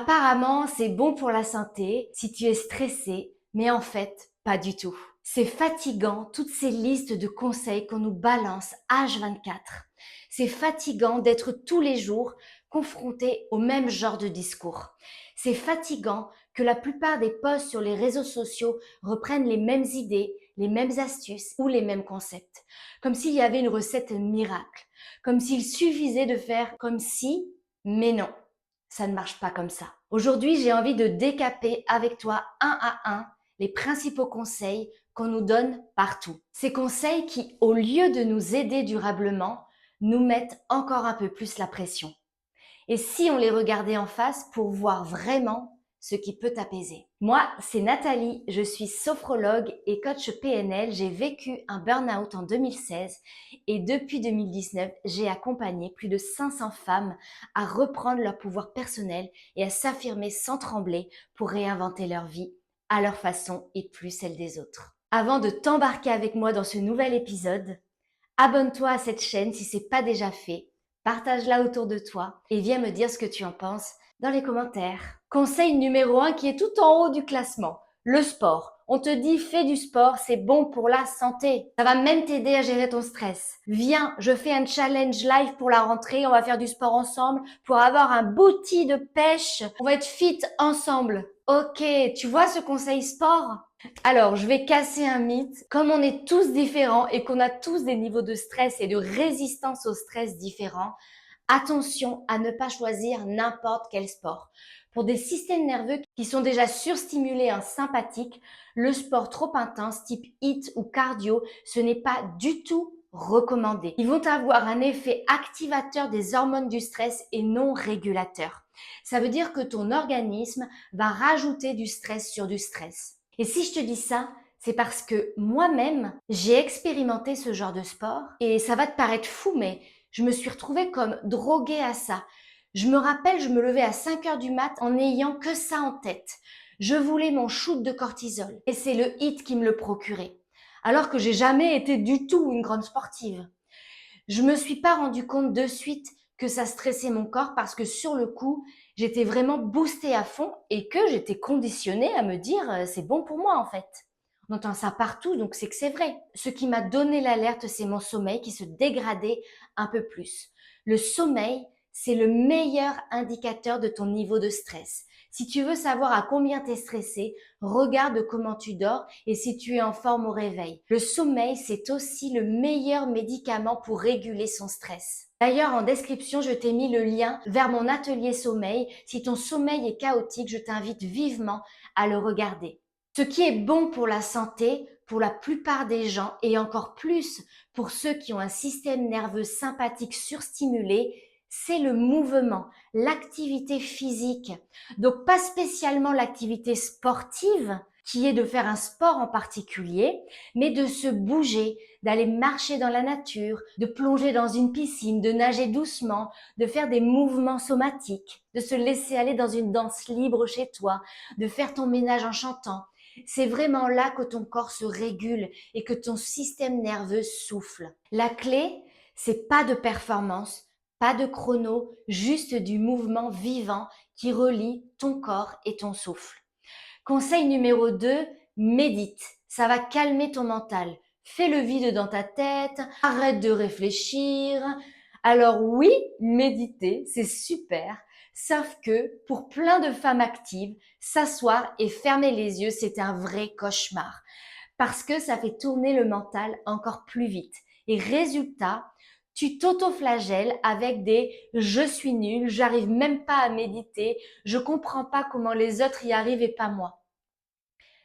Apparemment, c'est bon pour la santé si tu es stressé, mais en fait, pas du tout. C'est fatigant, toutes ces listes de conseils qu'on nous balance H24. C'est fatigant d'être tous les jours confronté au même genre de discours. C'est fatigant que la plupart des posts sur les réseaux sociaux reprennent les mêmes idées, les mêmes astuces ou les mêmes concepts. Comme s'il y avait une recette miracle. Comme s'il suffisait de faire comme si, mais non. Ça ne marche pas comme ça. Aujourd'hui, j'ai envie de décaper avec toi un à un les principaux conseils qu'on nous donne partout. Ces conseils qui, au lieu de nous aider durablement, nous mettent encore un peu plus la pression. Et si on les regardait en face pour voir vraiment ce qui peut t'apaiser. Moi, c'est Nathalie, je suis sophrologue et coach PNL. J'ai vécu un burn-out en 2016 et depuis 2019, j'ai accompagné plus de 500 femmes à reprendre leur pouvoir personnel et à s'affirmer sans trembler pour réinventer leur vie à leur façon et plus celle des autres. Avant de t'embarquer avec moi dans ce nouvel épisode, abonne-toi à cette chaîne si ce n'est pas déjà fait. Partage-la autour de toi et viens me dire ce que tu en penses dans les commentaires. Conseil numéro 1 qui est tout en haut du classement, le sport. On te dit fais du sport, c'est bon pour la santé. Ça va même t'aider à gérer ton stress. Viens, je fais un challenge live pour la rentrée, on va faire du sport ensemble pour avoir un booty de pêche. On va être fit ensemble. Ok, tu vois ce conseil sport? Alors, je vais casser un mythe. Comme on est tous différents et qu'on a tous des niveaux de stress et de résistance au stress différents, attention à ne pas choisir n'importe quel sport. Pour des systèmes nerveux qui sont déjà surstimulés en sympathique, le sport trop intense type HIIT ou cardio, ce n'est pas du tout recommandé. Ils vont avoir un effet activateur des hormones du stress et non régulateur. Ça veut dire que ton organisme va rajouter du stress sur du stress. Et si je te dis ça, c'est parce que moi-même, j'ai expérimenté ce genre de sport et ça va te paraître fou, mais je me suis retrouvée comme droguée à ça. Je me rappelle, je me levais à 5 heures du mat en n'ayant que ça en tête. Je voulais mon shoot de cortisol et c'est le HIIT qui me le procurait. Alors que j'ai jamais été du tout une grande sportive. Je me suis pas rendu compte de suite que ça stressait mon corps parce que sur le coup, j'étais vraiment boostée à fond et que j'étais conditionnée à me dire c'est bon pour moi en fait. On entend ça partout, donc c'est que c'est vrai. Ce qui m'a donné l'alerte, c'est mon sommeil qui se dégradait un peu plus. Le sommeil, c'est le meilleur indicateur de ton niveau de stress. Si tu veux savoir à combien tu es stressé, regarde comment tu dors et si tu es en forme au réveil. Le sommeil, c'est aussi le meilleur médicament pour réguler son stress. D'ailleurs, en description, je t'ai mis le lien vers mon atelier sommeil. Si ton sommeil est chaotique, je t'invite vivement à le regarder. Ce qui est bon pour la santé, pour la plupart des gens et encore plus pour ceux qui ont un système nerveux sympathique surstimulé, c'est le mouvement, l'activité physique. Donc pas spécialement l'activité sportive, qui est de faire un sport en particulier, mais de se bouger, d'aller marcher dans la nature, de plonger dans une piscine, de nager doucement, de faire des mouvements somatiques, de se laisser aller dans une danse libre chez toi, de faire ton ménage en chantant. C'est vraiment là que ton corps se régule et que ton système nerveux souffle. La clé, c'est pas de performance, pas de chrono, juste du mouvement vivant qui relie ton corps et ton souffle. Conseil numéro 2, médite. Ça va calmer ton mental. Fais le vide dans ta tête, arrête de réfléchir. Alors oui, méditer, c'est super. Sauf que pour plein de femmes actives, s'asseoir et fermer les yeux, c'est un vrai cauchemar. Parce que ça fait tourner le mental encore plus vite. Et résultat, tu t'auto-flagelles avec des je suis nul, j'arrive même pas à méditer, je comprends pas comment les autres y arrivent et pas moi.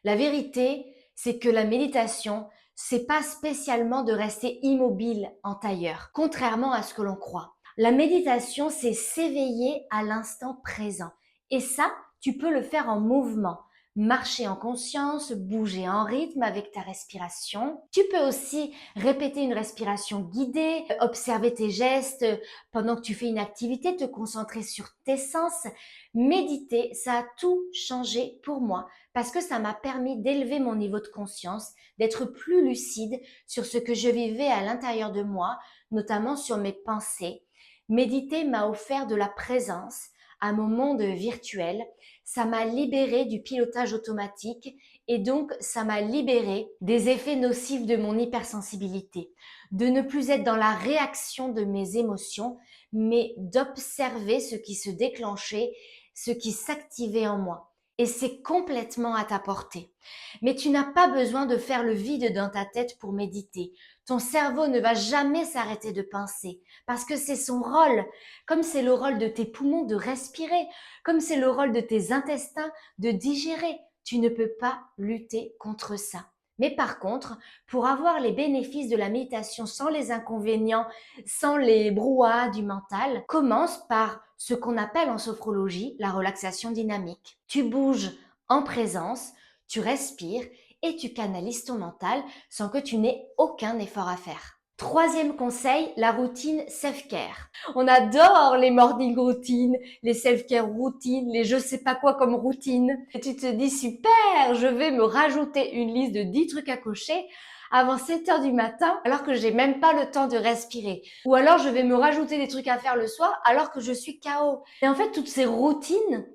La vérité, c'est que la méditation, c'est pas spécialement de rester immobile en tailleur, contrairement à ce que l'on croit. La méditation, c'est s'éveiller à l'instant présent. Et ça, tu peux le faire en mouvement. Marcher en conscience, bouger en rythme avec ta respiration. Tu peux aussi répéter une respiration guidée, observer tes gestes pendant que tu fais une activité, te concentrer sur tes sens. Méditer, ça a tout changé pour moi parce que ça m'a permis d'élever mon niveau de conscience, d'être plus lucide sur ce que je vivais à l'intérieur de moi, notamment sur mes pensées. Méditer m'a offert de la présence, à mon monde virtuel, ça m'a libéré du pilotage automatique et donc ça m'a libéré des effets nocifs de mon hypersensibilité, de ne plus être dans la réaction de mes émotions, mais d'observer ce qui se déclenchait, ce qui s'activait en moi. Et c'est complètement à ta portée. Mais tu n'as pas besoin de faire le vide dans ta tête pour méditer. Ton cerveau ne va jamais s'arrêter de penser parce que c'est son rôle, comme c'est le rôle de tes poumons de respirer, comme c'est le rôle de tes intestins de digérer. Tu ne peux pas lutter contre ça. Mais par contre, pour avoir les bénéfices de la méditation sans les inconvénients, sans les brouhahas du mental, commence par ce qu'on appelle en sophrologie la relaxation dynamique. Tu bouges en présence, tu respires et tu canalises ton mental sans que tu n'aies aucun effort à faire. Troisième conseil, la routine self-care. On adore les morning routines, les self-care routines, les je sais pas quoi comme routines. Et tu te dis super, je vais me rajouter une liste de 10 trucs à cocher avant 7 heures du matin alors que j'ai même pas le temps de respirer. Ou alors je vais me rajouter des trucs à faire le soir alors que je suis KO. Et en fait, toutes ces routines,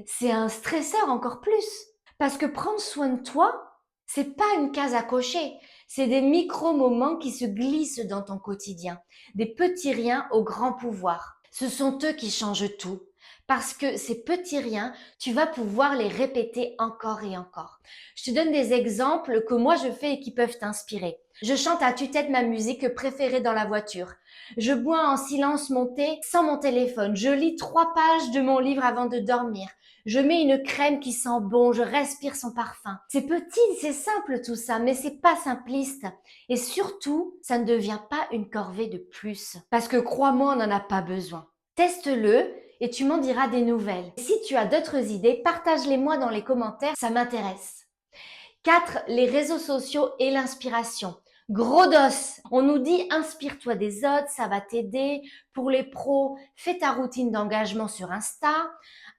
c'est un stresseur encore plus. Parce que prendre soin de toi, c'est pas une case à cocher. C'est des micro-moments qui se glissent dans ton quotidien. Des petits riens au grand pouvoir. Ce sont eux qui changent tout. Parce que ces petits riens, tu vas pouvoir les répéter encore et encore. Je te donne des exemples que moi je fais et qui peuvent t'inspirer. Je chante à tue-tête ma musique préférée dans la voiture. Je bois en silence mon thé sans mon téléphone. Je lis 3 pages de mon livre avant de dormir. Je mets une crème qui sent bon, je respire son parfum. C'est petit, c'est simple tout ça, mais c'est pas simpliste. Et surtout, ça ne devient pas une corvée de plus. Parce que crois-moi, on n'en a pas besoin. Teste-le et tu m'en diras des nouvelles. Si tu as d'autres idées, partage-les-moi dans les commentaires, ça m'intéresse. 4. Les réseaux sociaux et l'inspiration. Gros dos, on nous dit inspire-toi des autres, ça va t'aider. Pour les pros, fais ta routine d'engagement sur Insta.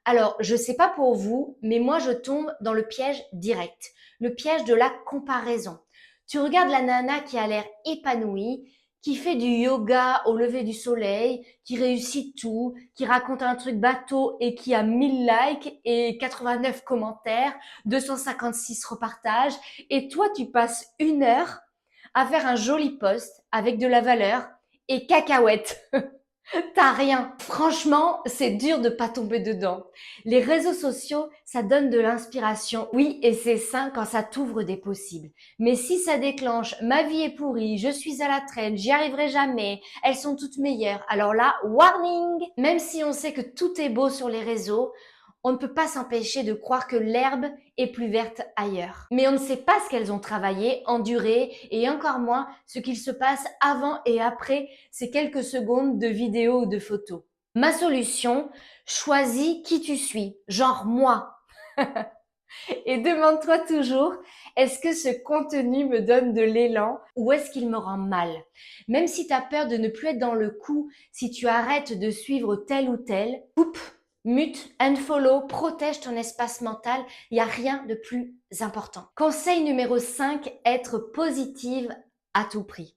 Alors, je sais pas pour vous, mais moi je tombe dans le piège direct, le piège de la comparaison. Tu regardes la nana qui a l'air épanouie, qui fait du yoga au lever du soleil, qui réussit tout, qui raconte un truc bateau et qui a 1000 likes et 89 commentaires, 256 repartages, et toi tu passes 1 heure à faire un joli post avec de la valeur et cacahuète. T'as rien. Franchement, c'est dur de pas tomber dedans. Les réseaux sociaux, ça donne de l'inspiration. Oui, et c'est sain quand ça t'ouvre des possibles. Mais si ça déclenche ma vie est pourrie, je suis à la traîne, j'y arriverai jamais, elles sont toutes meilleures. Alors là, warning! Même si on sait que tout est beau sur les réseaux, on ne peut pas s'empêcher de croire que l'herbe est plus verte ailleurs. Mais on ne sait pas ce qu'elles ont travaillé, enduré et encore moins ce qu'il se passe avant et après ces quelques secondes de vidéo ou de photos. Ma solution, choisis qui tu suis, genre moi. Et demande-toi toujours, est-ce que ce contenu me donne de l'élan ou est-ce qu'il me rend mal? Même si tu as peur de ne plus être dans le coup, si tu arrêtes de suivre tel ou tel, coupe, mute, unfollow, protège ton espace mental, il n'y a rien de plus important. Conseil numéro 5, être positive à tout prix.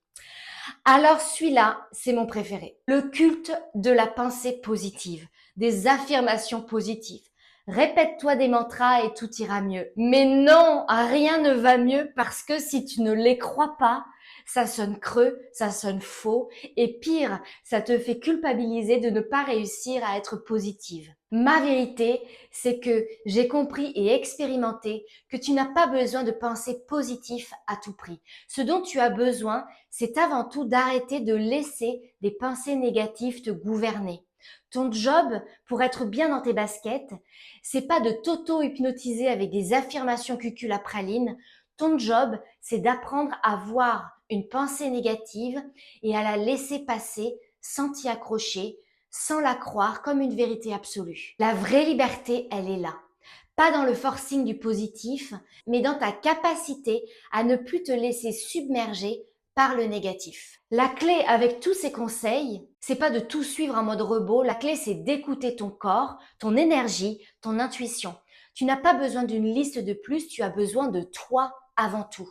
Alors celui-là, c'est mon préféré. Le culte de la pensée positive, des affirmations positives. Répète-toi des mantras et tout ira mieux. Mais non, rien ne va mieux parce que si tu ne les crois pas, ça sonne creux, ça sonne faux et pire, ça te fait culpabiliser de ne pas réussir à être positive. Ma vérité, c'est que j'ai compris et expérimenté que tu n'as pas besoin de penser positif à tout prix. Ce dont tu as besoin, c'est avant tout d'arrêter de laisser des pensées négatives te gouverner. Ton job, pour être bien dans tes baskets, c'est pas de t'auto-hypnotiser avec des affirmations cucul à praline. Ton job, c'est d'apprendre à voir une pensée négative et à la laisser passer sans t'y accrocher, sans la croire comme une vérité absolue. La vraie liberté, elle est là. Pas dans le forcing du positif, mais dans ta capacité à ne plus te laisser submerger par le négatif. La clé avec tous ces conseils, c'est pas de tout suivre en mode robot. La clé, c'est d'écouter ton corps, ton énergie, ton intuition. Tu n'as pas besoin d'une liste de plus, tu as besoin de toi avant tout.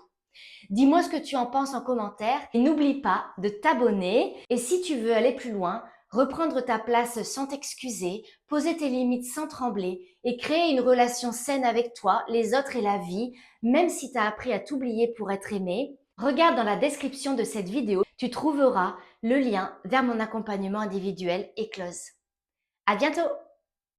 Dis-moi ce que tu en penses en commentaire et n'oublie pas de t'abonner. Et si tu veux aller plus loin, reprendre ta place sans t'excuser, poser tes limites sans trembler et créer une relation saine avec toi, les autres et la vie, même si tu as appris à t'oublier pour être aimé. Regarde dans la description de cette vidéo, tu trouveras le lien vers mon accompagnement individuel Éclose. À bientôt!